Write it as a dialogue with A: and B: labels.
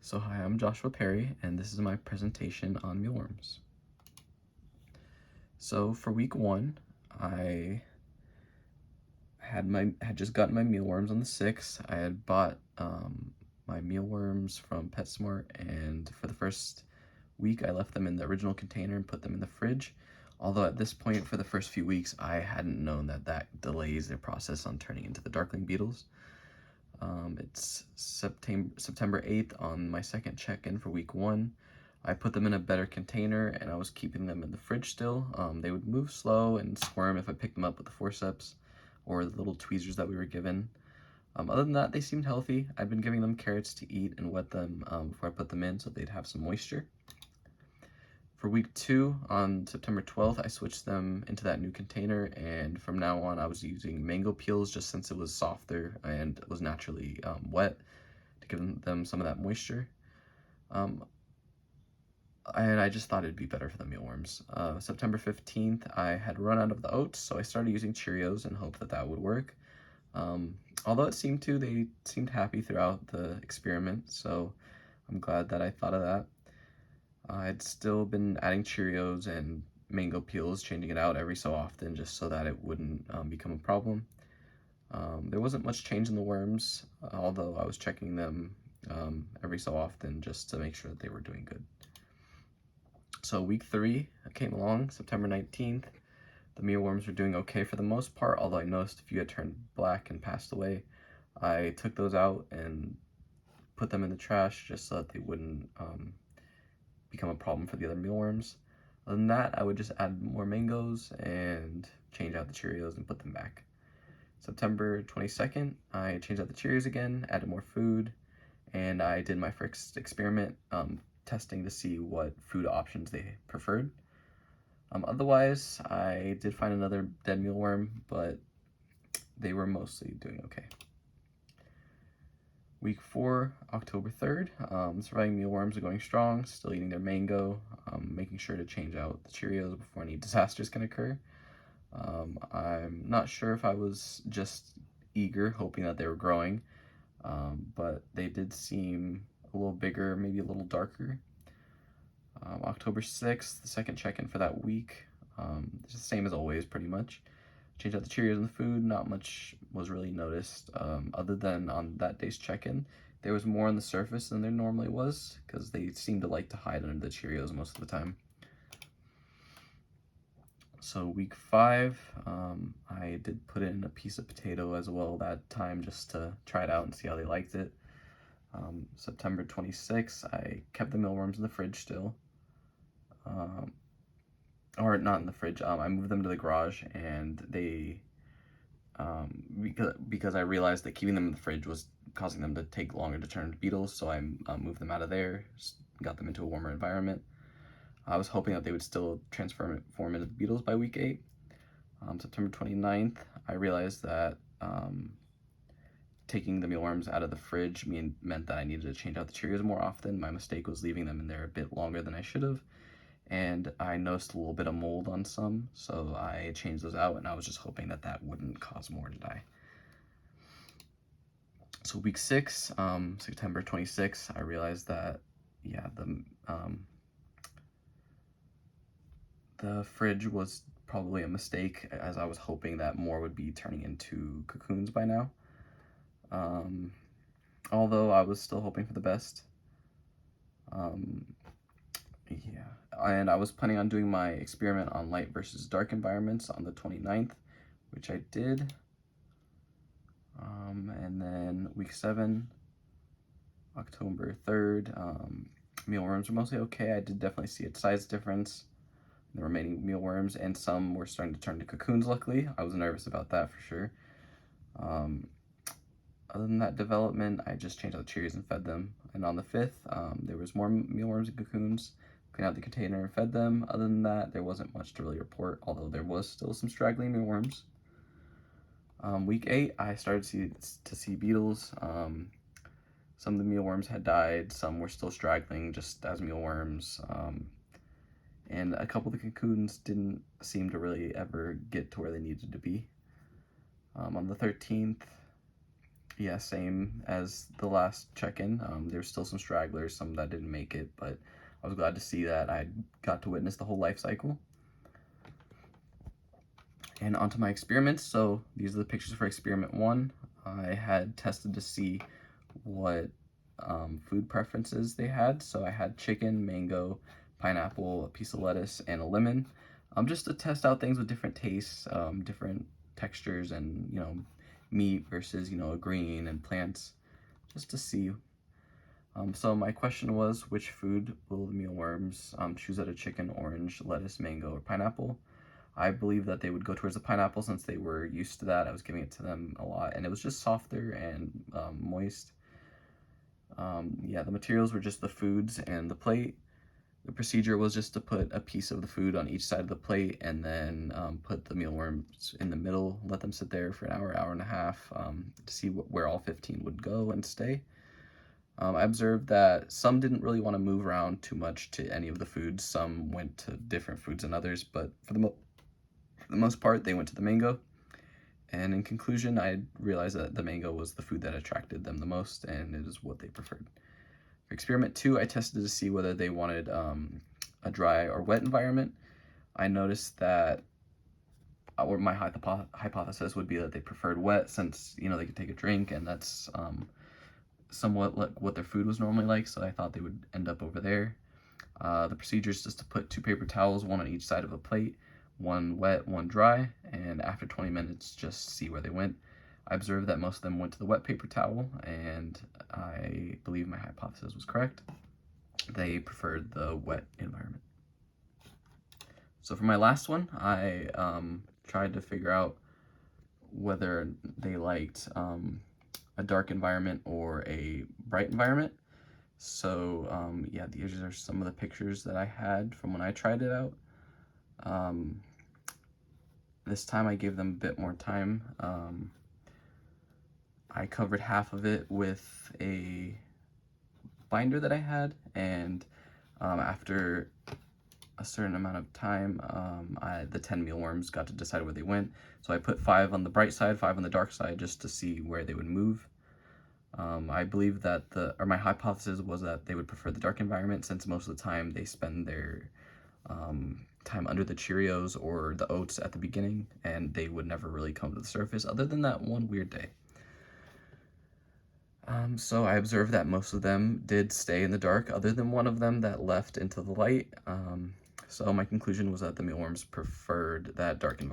A: So hi, I'm Joshua Perry, and this is my presentation on mealworms. So for week 1, I had just gotten my mealworms on the 6th. I had bought my mealworms from PetSmart, and for the first week, I left them in the original container and put them in the fridge. Although at this point, for the first few weeks, I hadn't known that delays their process on turning into the darkling beetles. It's September 8th on my second check-in for week 1. I put them in a better container and I was keeping them in the fridge still. They would move slow and squirm if I picked them up with the forceps or the little tweezers that we were given. Other than that, they seemed healthy. I'd been giving them carrots to eat and wet them before I put them in so they'd have some moisture. For week 2, on September 12th, I switched them into that new container, and from now on I was using mango peels just since it was softer and was naturally wet to give them some of that moisture. And I just thought it'd be better for the mealworms. September 15th, I had run out of the oats, so I started using Cheerios and hoped that would work. Although they seemed happy throughout the experiment, so I'm glad that I thought of that. I'd still been adding Cheerios and mango peels, changing it out every so often just so that it wouldn't become a problem. There wasn't much change in the worms, although I was checking them every so often just to make sure that they were doing good. So week 3 came along, September 19th. The mealworms were doing okay for the most part, although I noticed a few had turned black and passed away. I took those out and put them in the trash just so that they wouldn't become a problem for the other mealworms. Other than that, I would just add more mangoes and change out the Cheerios and put them back. September 22nd, I changed out the Cheerios again, added more food, and I did my first experiment testing to see what food options they preferred. Otherwise, I did find another dead mealworm, but they were mostly doing okay. Week 4, October 3rd, surviving mealworms are going strong, still eating their mango, making sure to change out the Cheerios before any disasters can occur. I'm not sure if I was just eager, hoping that they were growing, but they did seem a little bigger, maybe a little darker. October 6th, the second check-in for that week, it's the same as always, pretty much. Changed out the Cheerios in the food, not much was really noticed, other than on that day's check-in. There was more on the surface than there normally was, because they seemed to like to hide under the Cheerios most of the time. So week 5, I did put in a piece of potato as well that time just to try it out and see how they liked it. September 26th, I kept the mealworms in the fridge still. Or not in the fridge, I moved them to the garage, and they, because I realized that keeping them in the fridge was causing them to take longer to turn into beetles, so I moved them out of there, got them into a warmer environment. I was hoping that they would still form into the beetles by week 8. September 29th, I realized that taking the mealworms out of the fridge meant that I needed to change out the Cheerios more often. My mistake was leaving them in there a bit longer than I should have, and I noticed a little bit of mold on some, so I changed those out, and I was just hoping that wouldn't cause more to die. So week 6, September 26th, I realized that, yeah, the fridge was probably a mistake, as I was hoping that more would be turning into cocoons by now. Although I was still hoping for the best. Yeah, and I was planning on doing my experiment on light versus dark environments on the 29th, which I did. And then week 7, October 3rd, mealworms were mostly okay. I did definitely see a size difference in the remaining mealworms, and some were starting to turn to cocoons, luckily. I was nervous about that for sure. Other than that development, I just changed out the Cheerios and fed them. And on the 5th, there was more mealworms and cocoons. Cleaned out the container and fed them. Other than that, there wasn't much to really report, although there was still some straggling mealworms. Week 8, I started to see beetles. Some of the mealworms had died, some were still straggling just as mealworms, and a couple of the cocoons didn't seem to really ever get to where they needed to be. On the 13th, Yeah, same as the last check-in. There's still some stragglers, some that didn't make it, but I was glad to see that I got to witness the whole life cycle. And onto my experiments. So these are the pictures for experiment 1. I had tested to see what food preferences they had. So I had chicken, mango, pineapple, a piece of lettuce, and a lemon. Just to test out things with different tastes, different textures, and meat versus a green and plants, just to see. So my question was, which food will the mealworms choose out of chicken, orange, lettuce, mango, or pineapple? I believe that they would go towards the pineapple since they were used to that. I was giving it to them a lot, and it was just softer and moist. Yeah, the materials were just the foods and the plate. The procedure was just to put a piece of the food on each side of the plate and then put the mealworms in the middle, let them sit there for an hour, hour and a half to see where all 15 would go and stay. I observed that some didn't really want to move around too much to any of the foods. Some went to different foods than others, but for the most part, they went to the mango. And in conclusion, I realized that the mango was the food that attracted them the most, and it is what they preferred. For experiment 2, I tested to see whether they wanted a dry or wet environment. I noticed that, or my hypothesis would be that they preferred wet, since they could take a drink, and that's somewhat like what their food was normally like, so I thought they would end up over there. The procedure is just to put 2 paper towels, one on each side of a plate, one wet, one dry, and after 20 minutes, just see where they went. I observed that most of them went to the wet paper towel, and I believe my hypothesis was correct. They preferred the wet environment. So for my last one, I tried to figure out whether they liked a dark environment or a bright environment. So yeah, these are some of the pictures that I had from when I tried it out. This time I gave them a bit more time. I covered half of it with a binder that I had, and after a certain amount of time, the 10 mealworms got to decide where they went. So I put 5 on the bright side, 5 on the dark side, just to see where they would move. I believe that my hypothesis was that they would prefer the dark environment, since most of the time they spend their time under the Cheerios or the oats at the beginning, and they would never really come to the surface other than that one weird day. So I observed that most of them did stay in the dark, other than one of them that left into the light. So my conclusion was that the mealworms preferred that dark environment.